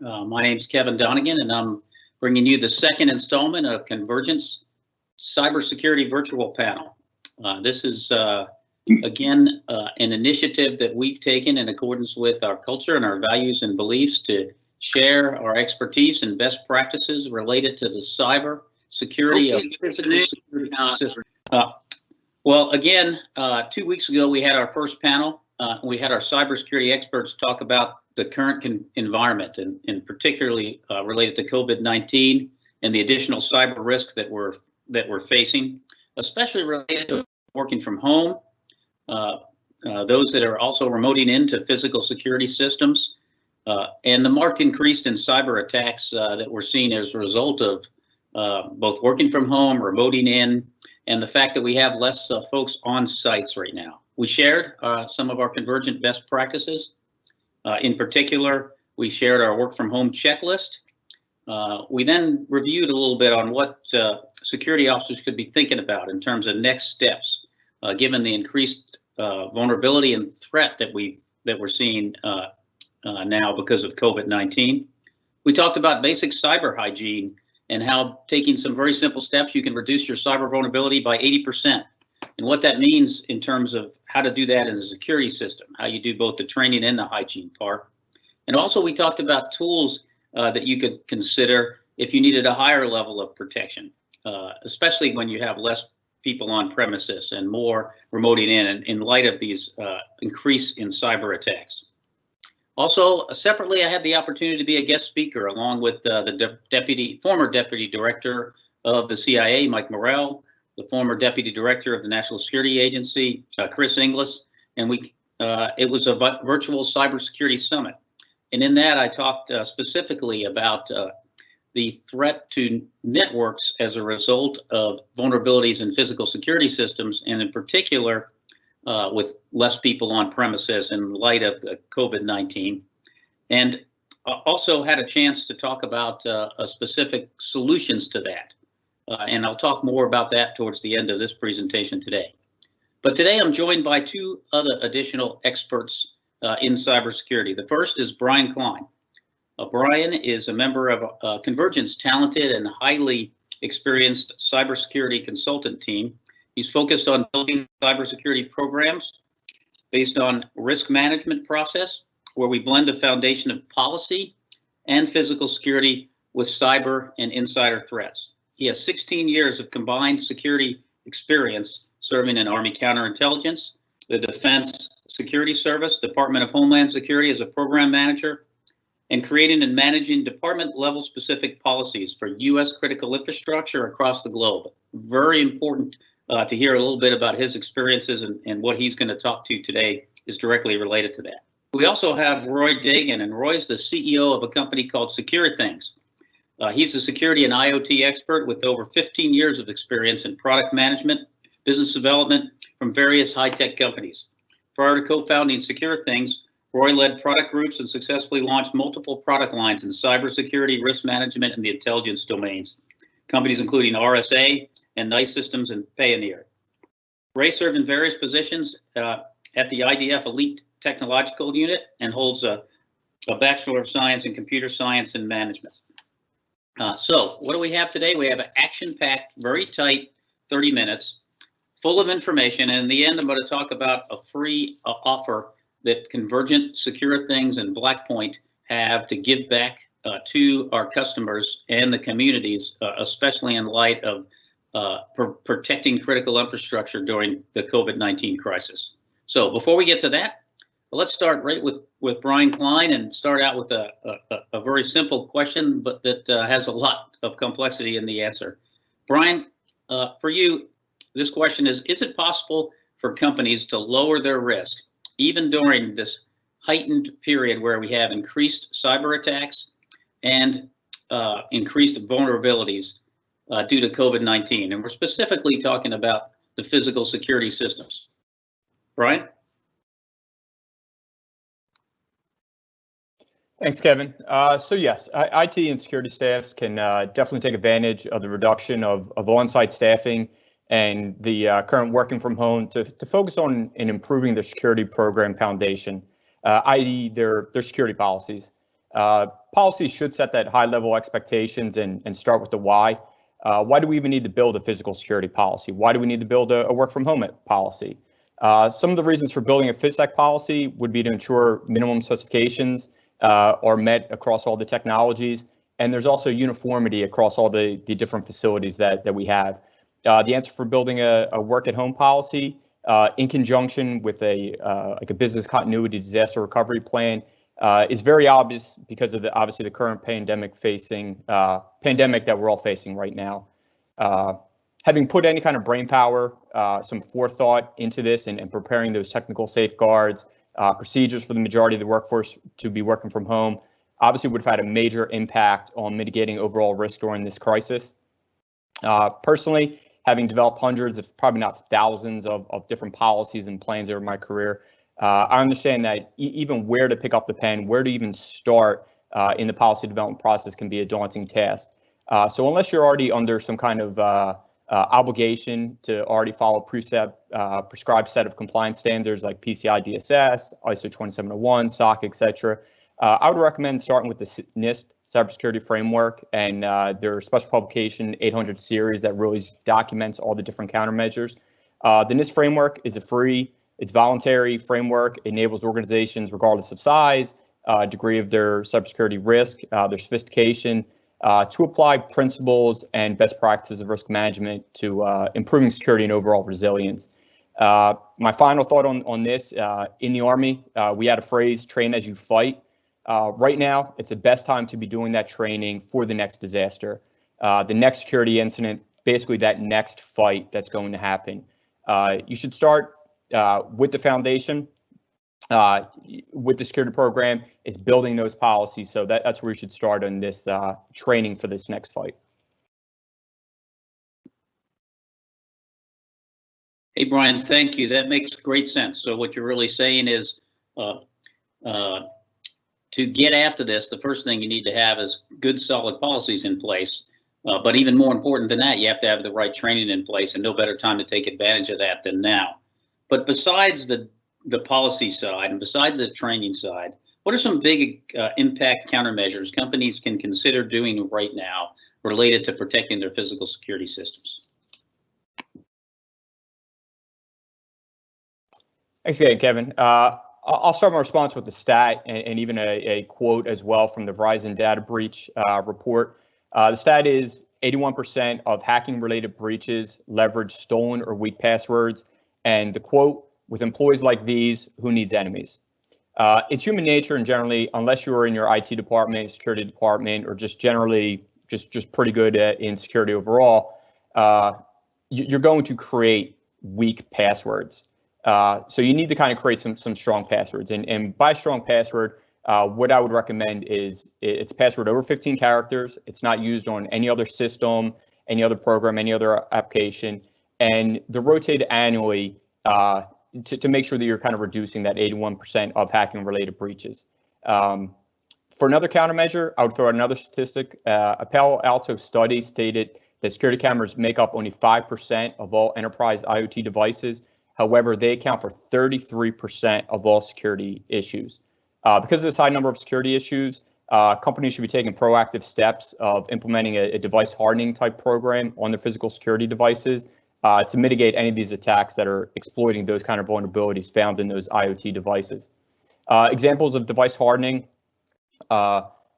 My name is Kevin Donegan, and I'm bringing you the second installment of Convergent's Cybersecurity Virtual Panel. This is, again, an initiative that we've taken in accordance with our culture and our values and beliefs to share our expertise and best practices related to the cyber security of physical security systems. Well, again, 2 weeks ago, we had our first panel. We had our cybersecurity experts talk about the current environment and particularly related to COVID-19 and the additional cyber risks that we're facing, especially related to working from home, those that are also remoting into physical security systems, and the marked increase in cyber attacks that we're seeing as a result of both working from home, remoting in, and the fact that we have less folks on sites right now. We shared some of our Convergent best practices. In particular, we shared our work from home checklist. We then reviewed a little bit on what security officers could be thinking about in terms of next steps, given the increased vulnerability and threat that we're seeing now because of COVID-19. We talked about basic cyber hygiene and how taking some very simple steps, you can reduce your cyber vulnerability by 80%. And what that means in terms of how to do that in the security system, how you do both the training and the hygiene part. And also we talked about tools that you could consider if you needed a higher level of protection, especially when you have less people on premises and more remoting in light of these increase in cyber attacks. Also, separately, I had the opportunity to be a guest speaker along with the former deputy director of the CIA, Mike Morrell, the former deputy director of the National Security Agency, Chris Inglis, and it was a virtual cybersecurity summit. And in that, I talked specifically about the threat to networks as a result of vulnerabilities in physical security systems, and in particular, with less people on premises in light of the COVID-19. And also had a chance to talk about specific solutions to that. And I'll talk more about that towards the end of this presentation today. But today I'm joined by two other additional experts in cybersecurity. The first is Brian Klein. Brian is a member of Convergent's talented and highly experienced cybersecurity consultant team. He's focused on building cybersecurity programs based on risk management process, where we blend a foundation of policy and physical security with cyber and insider threats. He has 16 years of combined security experience serving in Army Counterintelligence, the Defense Security Service, Department of Homeland Security as a program manager, and creating and managing department-level specific policies for U.S. critical infrastructure across the globe. Very important to hear a little bit about his experiences, and what he's going to talk to today is directly related to that. We also have Roy Dagan, and Roy's the CEO of a company called SecuriThings. He's a security and IoT expert with over 15 years of experience in product management, business development from various high-tech companies. Prior to co-founding SecuriThings, Roy led product groups and successfully launched multiple product lines in cybersecurity, risk management, and the intelligence domains. Companies including RSA and Nice Systems and Payoneer. Ray served in various positions at the IDF Elite Technological Unit and holds a Bachelor of Science in Computer Science and Management. So what do we have today? We have an action-packed, very tight 30 minutes, full of information. And in the end, I'm going to talk about a free offer that Convergint, SecuriThings, and Blackpoint have to give back to our customers and the communities, especially in light of protecting critical infrastructure during the COVID-19 crisis. So before we get to that, let's start right with Brian Klein and start out with a very simple question, but that has a lot of complexity in the answer. Brian, for you, this question is it possible for companies to lower their risk, even during this heightened period where we have increased cyber attacks and increased vulnerabilities due to COVID-19? And we're specifically talking about the physical security systems. Brian? Thanks, Kevin. So yes, IT and security staffs can definitely take advantage of the reduction of on-site staffing and the current working from home to focus on improving their security program foundation, i.e. their security policies. Policies should set that high level expectations and start with the why. Why do we even need to build a physical security policy? Why do we need to build a work from home policy? Some of the reasons for building a FISAC policy would be to ensure minimum specifications are met across all the technologies. And there's also uniformity across all the different facilities that we have. The answer for building a work at home policy in conjunction with like a business continuity disaster recovery plan is very obvious because of obviously the current pandemic that we're all facing right now. Having put any kind of brain power, some forethought into this and preparing those technical safeguards, procedures for the majority of the workforce to be working from home, obviously would have had a major impact on mitigating overall risk during this crisis. Personally, having developed hundreds, if probably not thousands of different policies and plans over my career, I understand that even where to pick up the pen, where to even start in the policy development process can be a daunting task. So unless you're already under some kind of obligation to already follow prescribed set of compliance standards like PCI DSS, ISO 27001, SOC, etc., I would recommend starting with the NIST cybersecurity framework and their special publication 800 series that really documents all the different countermeasures. The NIST framework is it's voluntary framework. It enables organizations, regardless of size, degree of their cybersecurity risk, their sophistication, to apply principles and best practices of risk management to improving security and overall resilience. My final thought on this, in the Army, we had a phrase, train as you fight. Right now, it's the best time to be doing that training for the next disaster, the next security incident, basically that next fight that's going to happen. You should start with the foundation, with the security program, is building those policies. So that's where you should start on this training for this next fight. Hey, Brian, thank you. That makes great sense. So what you're really saying is to get after this, the first thing you need to have is good, solid policies in place. But even more important than that, you have to have the right training in place, and no better time to take advantage of that than now. But besides the policy side and besides the training side, what are some big impact countermeasures companies can consider doing right now related to protecting their physical security systems? Thanks again, Kevin. I'll start my response with a stat and even a quote as well from the Verizon data breach report. The stat is 81% of hacking-related breaches leverage stolen or weak passwords. And the quote, with employees like these, who needs enemies? It's human nature, and generally, unless you're in your IT department, security department, or just generally just pretty good in security overall, you're going to create weak passwords. So you need to kind of create some strong passwords. And by strong password, what I would recommend is it's password over 15 characters. It's not used on any other system, any other program, any other application, and they're rotated annually to make sure that you're kind of reducing that 81% of hacking-related breaches. For another countermeasure, I would throw out another statistic. A Palo Alto study stated that security cameras make up only 5% of all enterprise IoT devices. However, they account for 33% of all security issues. Because of this high number of security issues, companies should be taking proactive steps of implementing a device hardening type program on their physical security devices to mitigate any of these attacks that are exploiting those kind of vulnerabilities found in those IoT devices. Examples of device hardening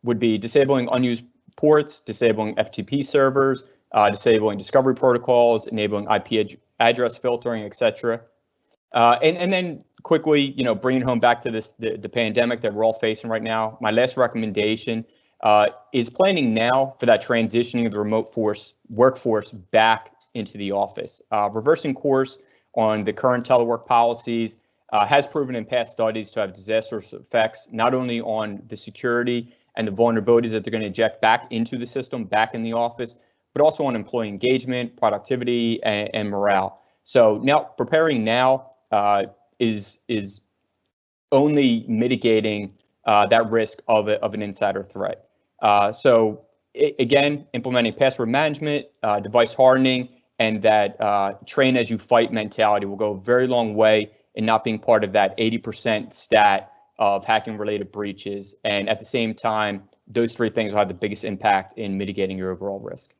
would be disabling unused ports, disabling FTP servers, disabling discovery protocols, enabling IP address filtering, etc. And then quickly, bringing home back to the pandemic that we're all facing right now, my last recommendation is planning now for that transitioning of the remote workforce back into the office. Reversing course on the current telework policies has proven in past studies to have disastrous effects, not only on the security and the vulnerabilities that they're going to inject back into the system, back in the office, but also on employee engagement, productivity, and morale. So now preparing now is only mitigating that risk of an insider threat. So again, implementing password management, device hardening, and that train as you fight mentality will go a very long way in not being part of that 80% stat of hacking-related breaches, and at the same time, those three things will have the biggest impact in mitigating your overall risk.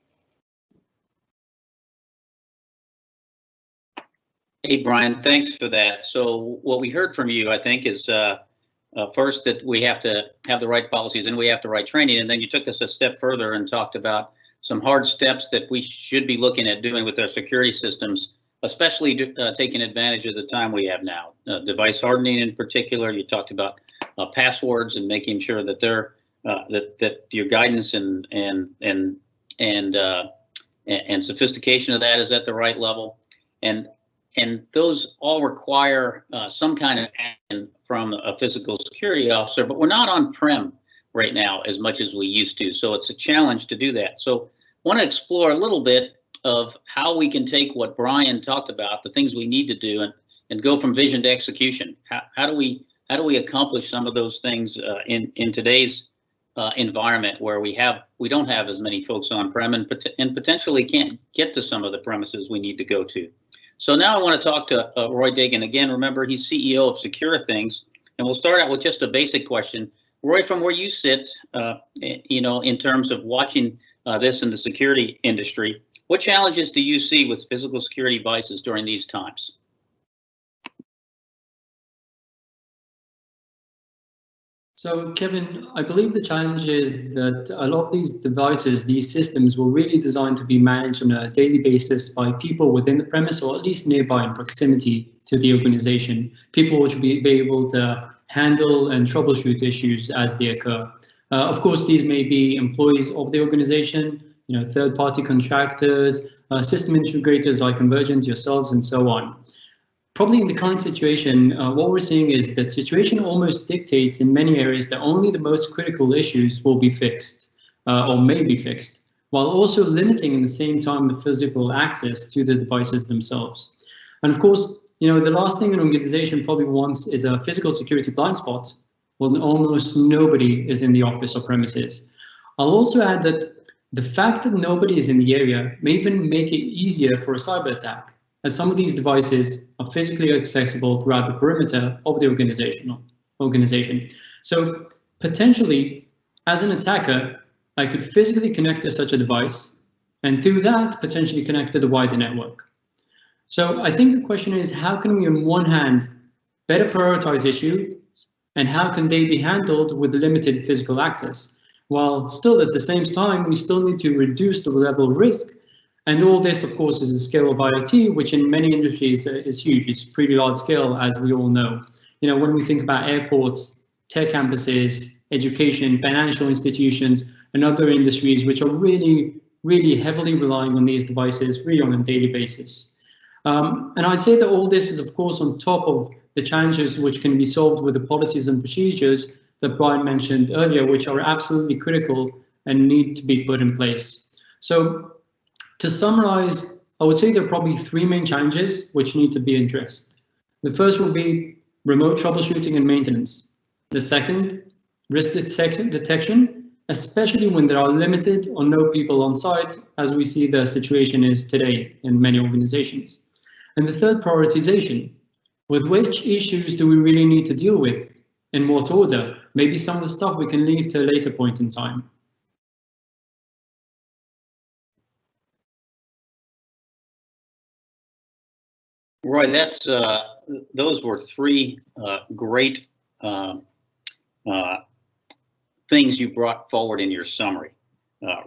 Hey, Brian, thanks for that. So what we heard from you, I think, is first that we have to have the right policies and we have the right training, and then you took us a step further and talked about some hard steps that we should be looking at doing with our security systems, especially taking advantage of the time we have now. Device hardening in particular, you talked about passwords and making sure that they're that your guidance and sophistication of that is at the right level, and those all require some kind of action from a physical security officer, but we're not on-prem right now as much as we used to, so it's a challenge to do that. So I want to explore a little bit of how we can take what Brian talked about, the things we need to do, and go from vision to execution. How do we accomplish some of those things in today's environment where we don't have as many folks on-prem and potentially can't get to some of the premises we need to go to. So now I want to talk to Roy Dagan again. Remember, he's CEO of SecuriThings, and we'll start out with just a basic question. Roy, from where you sit, in terms of watching this in the security industry, what challenges do you see with physical security devices during these times? So, Kevin, I believe the challenge is that a lot of these devices, these systems, were really designed to be managed on a daily basis by people within the premise, or at least nearby in proximity to the organization. People which will be able to handle and troubleshoot issues as they occur. Of course, these may be employees of the organization, third-party contractors, system integrators like Convergint, yourselves, and so on. Probably in the current situation, what we're seeing is that situation almost dictates in many areas that only the most critical issues will be fixed or may be fixed, while also limiting in the same time the physical access to the devices themselves. And of course, the last thing an organization probably wants is a physical security blind spot when almost nobody is in the office or premises. I'll also add that the fact that nobody is in the area may even make it easier for a cyber attack, as some of these devices are physically accessible throughout the perimeter of the organization. So potentially, as an attacker, I could physically connect to such a device, and through that, potentially connect to the wider network. So I think the question is, how can we, on one hand, better prioritize issues, and how can they be handled with limited physical access? While still at the same time, we still need to reduce the level of risk. And all this, of course, is the scale of IoT, which in many industries is huge. It's pretty large scale, as we all know. When we think about airports, tech campuses, education, financial institutions, and other industries, which are really, really heavily relying on these devices, really on a daily basis. And I'd say that all this is, of course, on top of the challenges which can be solved with the policies and procedures that Brian mentioned earlier, which are absolutely critical and need to be put in place. So, to summarize, I would say there are probably three main challenges which need to be addressed. The first will be remote troubleshooting and maintenance. The second, risk detection, especially when there are limited or no people on site, as we see the situation is today in many organizations. And the third, prioritization. With which issues do we really need to deal with? In what order? Maybe some of the stuff we can leave to a later point in time. Roy, those were three great things you brought forward in your summary.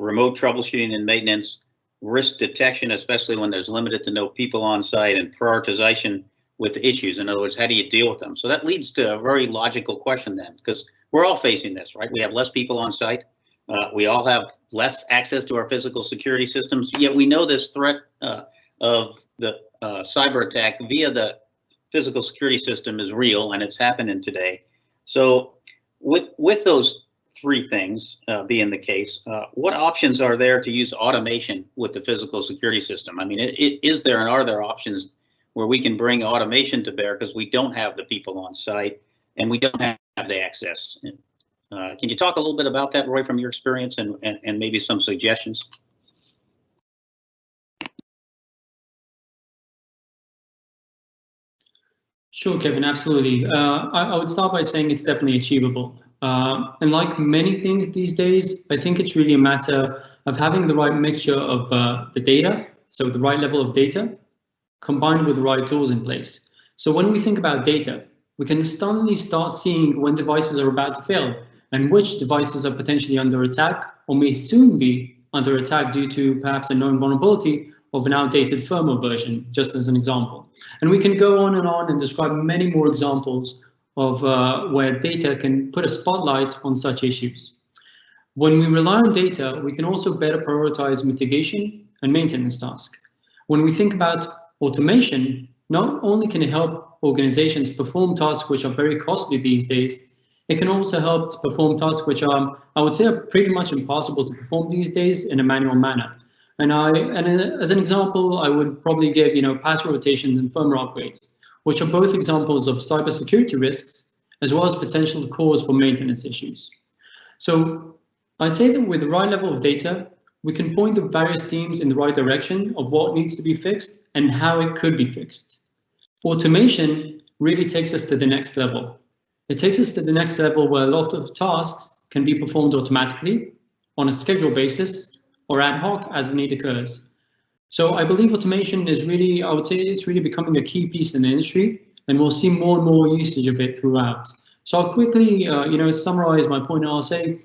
Remote troubleshooting and maintenance, risk detection, especially when there's limited to no people on site, and prioritization with issues. In other words, how do you deal with them? So that leads to a very logical question then, because we're all facing this, right? We have less people on site. We all have less access to our physical security systems, yet we know this threat of the cyber attack via the physical security system is real, and it's happening today. So with those three things being the case, what options are there to use automation with the physical security system? I mean, is there and are there options where we can bring automation to bear because we don't have the people on site and we don't have the access? Can you talk a little bit about that, Roy, from your experience and maybe some suggestions? Sure, Kevin, absolutely. I would start by saying it's definitely achievable. And like many things these days, I think it's really a matter of having the right mixture of the data, so the right level of data, combined with the right tools in place. So when we think about data, we can suddenly start seeing when devices are about to fail and which devices are potentially under attack or may soon be under attack due to perhaps a known vulnerability of an outdated firmware version, just as an example. And we can go on and describe many more examples of where data can put a spotlight on such issues. When we rely on data, we can also better prioritize mitigation and maintenance tasks. When we think about automation, not only can it help organizations perform tasks which are very costly these days, it can also help to perform tasks which are, I would say, are pretty much impossible to perform these days in a manual manner. And as an example, I would probably give, patch rotations and firmware upgrades, which are both examples of cybersecurity risks, as well as potential cause for maintenance issues. So I'd say that with the right level of data, we can point the various teams in the right direction of what needs to be fixed and how it could be fixed. Automation really takes us to the next level. It takes us to the next level where a lot of tasks can be performed automatically on a schedule basis or ad hoc as the need occurs. So I believe automation is really, I would say it's really becoming a key piece in the industry, and we'll see more and more usage of it throughout. So I'll quickly, summarize my point. I'll say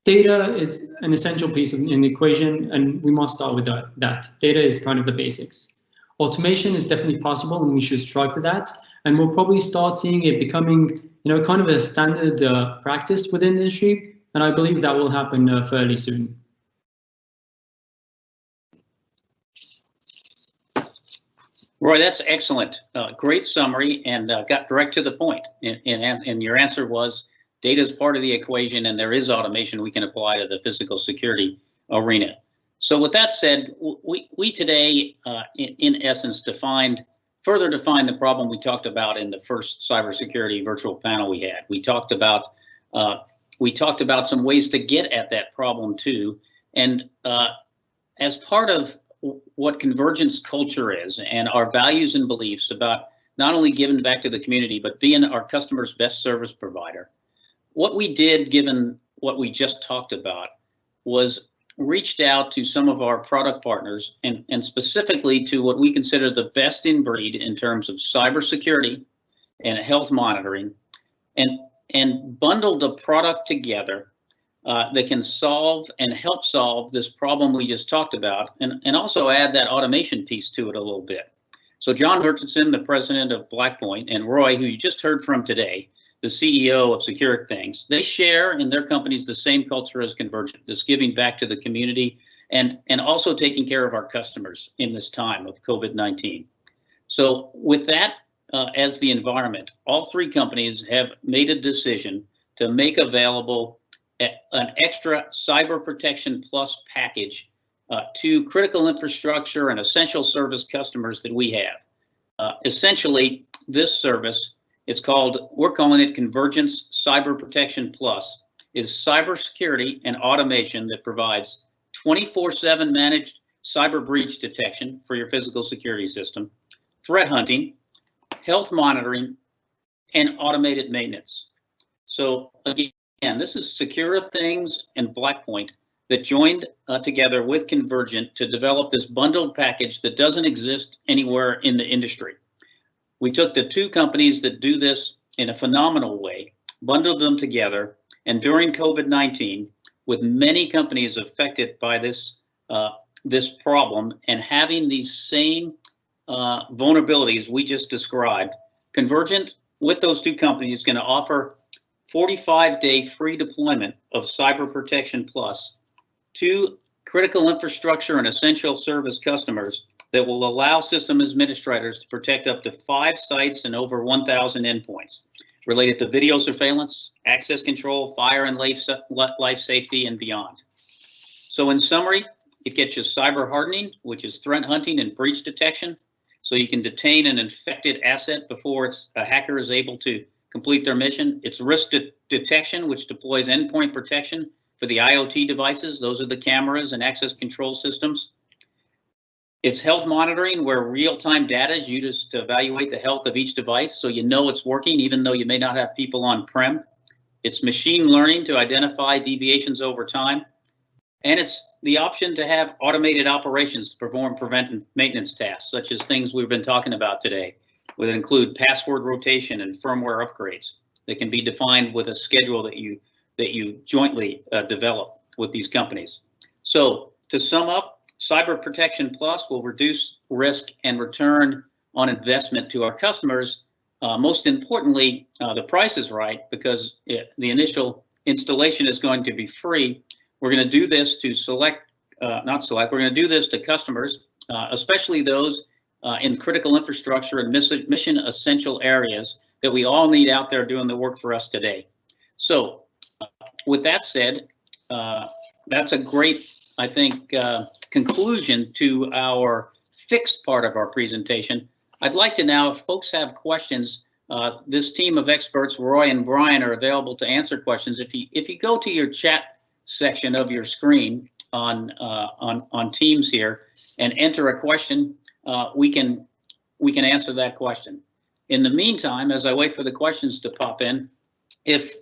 data is an essential piece in the equation, and we must start with that. Data is kind of the basics. Automation is definitely possible, and we should strive to that. And we'll probably start seeing it becoming, kind of a standard practice within the industry. And I believe that will happen fairly soon. Roy, that's excellent. Great summary, and got direct to the point. And your answer was data is part of the equation, and there is automation we can apply to the physical security arena. So with that said, we today, in essence, further defined the problem we talked about in the first cybersecurity virtual panel we had. We talked about some ways to get at that problem too, and as part of what Convergent's culture is and our values and beliefs about not only giving back to the community, but being our customer's best service provider. What we did, given what we just talked about, was reached out to some of our product partners and specifically to what we consider the best in breed in terms of cybersecurity and health monitoring, and bundled a product together that can solve and help solve this problem we just talked about, and also add that automation piece to it a little bit. So John Hutchinson, the president of Blackpoint, and Roy, who you just heard from today, the CEO of SecuriThings, they share in their companies the same culture as Convergint, this giving back to the community and also taking care of our customers in this time of COVID-19. So with that as the environment, all three companies have made a decision to make available an extra Cyber Protection Plus package to critical infrastructure and essential service customers that we have. Essentially, this service, we're calling it Convergence Cyber Protection Plus, is cybersecurity and automation that provides 24/7 managed cyber breach detection for your physical security system, threat hunting, health monitoring, and automated maintenance. So again, this is SecuriThings and Blackpoint that joined together with Convergint to develop this bundled package that doesn't exist anywhere in the industry. We took the two companies that do this in a phenomenal way, bundled them together, and during COVID-19, with many companies affected by this problem and having these same vulnerabilities we just described, Convergint, with those two companies, is going to offer 45-day free deployment of Cyber Protection Plus to critical infrastructure and essential service customers that will allow system administrators to protect up to 5 sites and over 1,000 endpoints related to video surveillance, access control, fire and life safety, and beyond. So in summary, it gets you cyber hardening, which is threat hunting and breach detection, so you can detain an infected asset before a hacker is able to complete their mission. It's risk detection, which deploys endpoint protection for the IoT devices. Those are the cameras and access control systems. It's health monitoring, where real-time data is used to evaluate the health of each device, so you know it's working even though you may not have people on-prem. It's machine learning to identify deviations over time. And it's the option to have automated operations to perform preventive maintenance tasks, such as things we've been talking about today, would include password rotation and firmware upgrades that can be defined with a schedule that you jointly develop with these companies. So to sum up, Cyber Protection Plus will reduce risk and return on investment to our customers. Most importantly, the price is right because the initial installation is going to be free. We're going to do this to we're going to do this to customers, especially those in critical infrastructure and mission essential areas that we all need out there doing the work for us today. So with that said, that's a great, I think, conclusion to our fixed part of our presentation. I'd like to now, if folks have questions, this team of experts, Roy and Brian, are available to answer questions. If you go to your chat section of your screen on Teams here and enter a question, we can answer that question. In the meantime, as I wait for the questions to pop in, if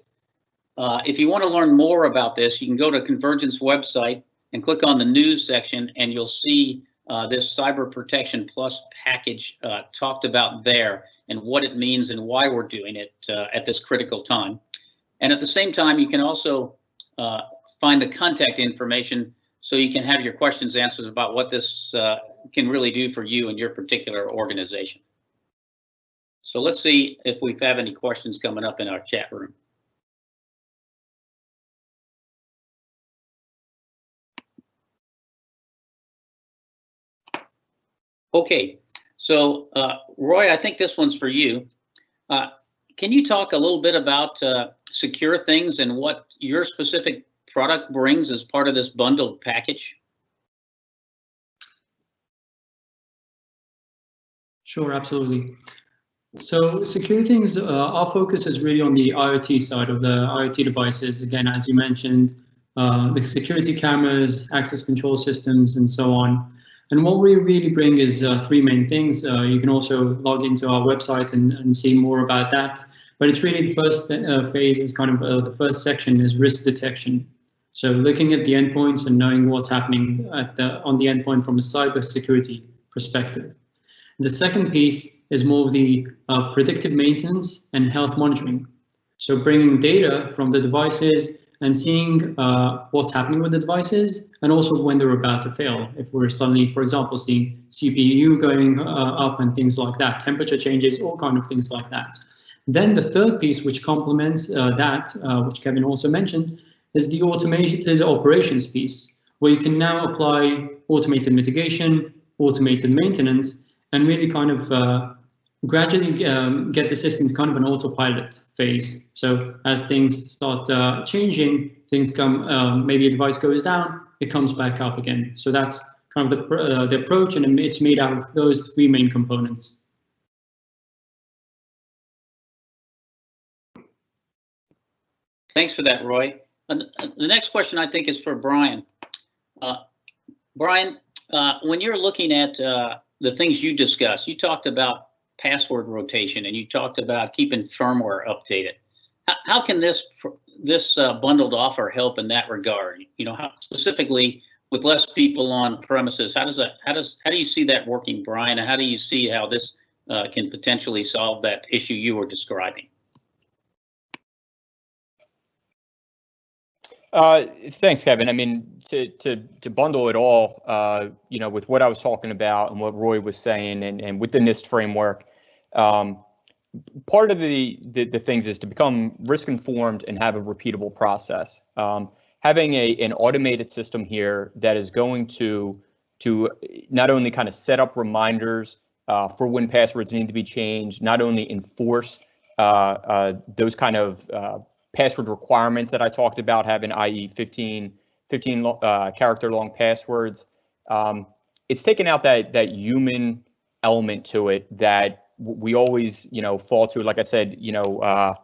you want to learn more about this, you can go to Convergint's website and click on the news section, and you'll see this Cyber Protection Plus package talked about there, and what it means and why we're doing it at this critical time. And at the same time, you can also find the contact information so you can have your questions answered about what this can really do for you and your particular organization. So let's see if we have any questions coming up in our chat room. Okay, so Roy, I think this one's for you. Can you talk a little bit about SecuriThings and what your specific product brings as part of this bundled package? Sure, absolutely. So SecuriThings, our focus is really on the IoT side of the IoT devices. Again, as you mentioned, the security cameras, access control systems, and so on. And what we really bring is three main things. You can also log into our website and see more about that. But it's really the first phase is kind of the first section is risk detection. So looking at the endpoints and knowing what's happening on the endpoint from a cybersecurity perspective. The second piece is more of the predictive maintenance and health monitoring. So bringing data from the devices and seeing what's happening with the devices, and also when they're about to fail. If we're suddenly, for example, seeing CPU going up and things like that, temperature changes, all kind of things like that. Then the third piece, which complements which Kevin also mentioned, is the automated operations piece, where you can now apply automated mitigation, automated maintenance, and really kind of gradually get the system to kind of an autopilot phase. So as things start changing, things come, maybe a device goes down, it comes back up again. So that's kind of the approach, and it's made out of those three main components. Thanks for that, Roy. The next question I think is for Brian. Brian, when you're looking at the things you discussed, you talked about password rotation and you talked about keeping firmware updated. How can this bundled offer help in that regard? You know, how specifically with less people on premises, how do you see that working, Brian? And how do you see how this can potentially solve that issue you were describing? Thanks, Kevin. I mean, to bundle it all, you know, with what I was talking about and what Roy was saying, and with the NIST framework, part of the things is to become risk informed and have a repeatable process. Having an automated system here that is going to not only kind of set up reminders for when passwords need to be changed, not only enforce those kind of password requirements that I talked about, having, i.e. 15 character long passwords. It's taken out that human element to it that we always, you know, fall to. Like I said, you know,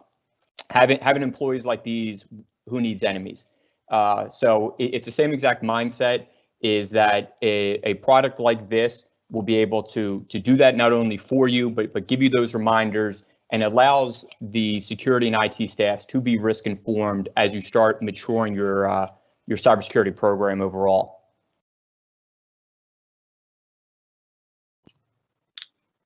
having employees like these, who needs enemies? So it's the same exact mindset, is that a product like this will be able to do that not only for you, but give you those reminders, and allows the security and IT staffs to be risk informed as you start maturing your cybersecurity program overall.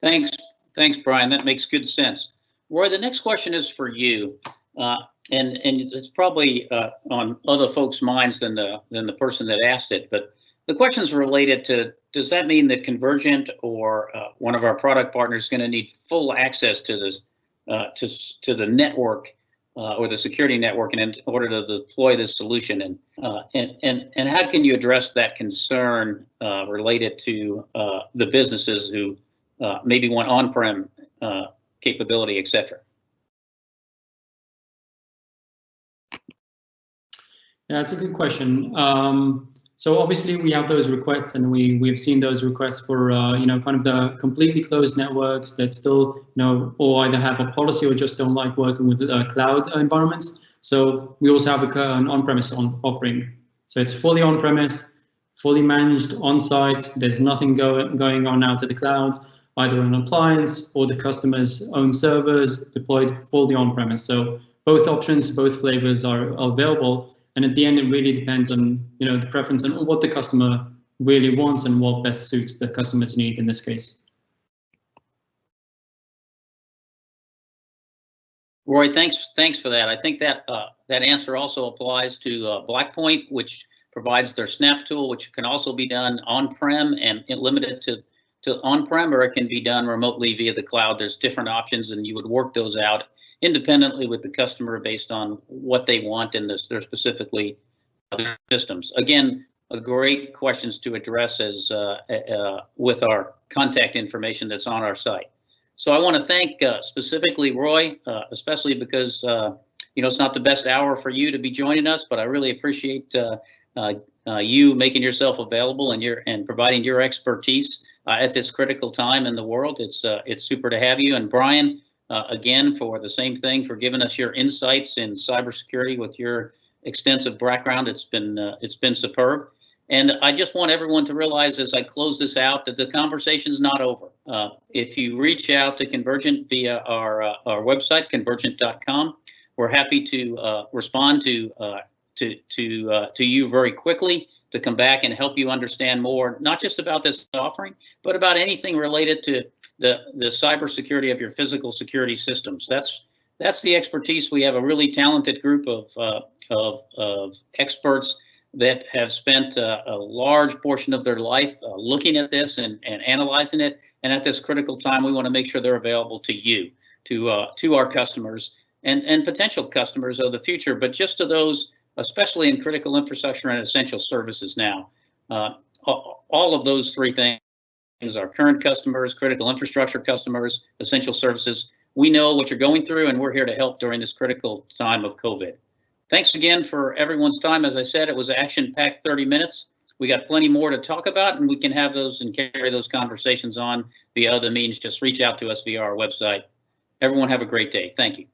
Thanks, Brian. That makes good sense. Roy, the next question is for you, and it's probably on other folks' minds than the person that asked it. But the question is related to: does that mean that Convergint or one of our product partners is going to need full access to this, to the network or the security network in order to deploy this solution? And how can you address that concern related to the businesses who maybe want on-prem capability, et cetera? Yeah, it's a good question. So obviously we have those requests, and we've seen those requests for kind of the completely closed networks that still or either have a policy or just don't like working with cloud environments. So we also have an on-premise offering. So it's fully on-premise, fully managed on-site. There's nothing going on out of the cloud, either an appliance or the customer's own servers deployed fully on-premise. So both options, both flavors are available. And at the end, it really depends on the preference and what the customer really wants and what best suits the customer's need in this case. Roy, thanks for that. I think that that answer also applies to Blackpoint, which provides their Snap tool, which can also be done on-prem and limited to on-prem, or it can be done remotely via the cloud. There's different options, and you would work those out independently with the customer based on what they want in their specifically other systems. Again, great questions to address as with our contact information that's on our site. So I want to thank specifically Roy, especially because it's not the best hour for you to be joining us, but I really appreciate you making yourself available and providing your expertise at this critical time in the world. It's super to have you. And Brian, again, for the same thing, for giving us your insights in cybersecurity with your extensive background. It's been superb. And I just want everyone to realize as I close this out that the conversation's not over. If you reach out to Convergint via our website, convergint.com, we're happy to respond to you very quickly, to come back and help you understand more, not just about this offering, but about anything related to the cybersecurity of your physical security systems. That's the expertise. We have a really talented group of experts that have spent a large portion of their life looking at this and analyzing it. And at this critical time, we want to make sure they're available to you, to our customers and potential customers of the future, but just to those, especially in critical infrastructure and essential services now. All of those three things, our current customers, critical infrastructure customers, essential services, we know what you're going through, and we're here to help during this critical time of COVID. Thanks again for everyone's time. As I said, it was action-packed 30 minutes. We got plenty more to talk about, and we can have those and carry those conversations on via other means. Just reach out to us via our website. Everyone have a great day. Thank you.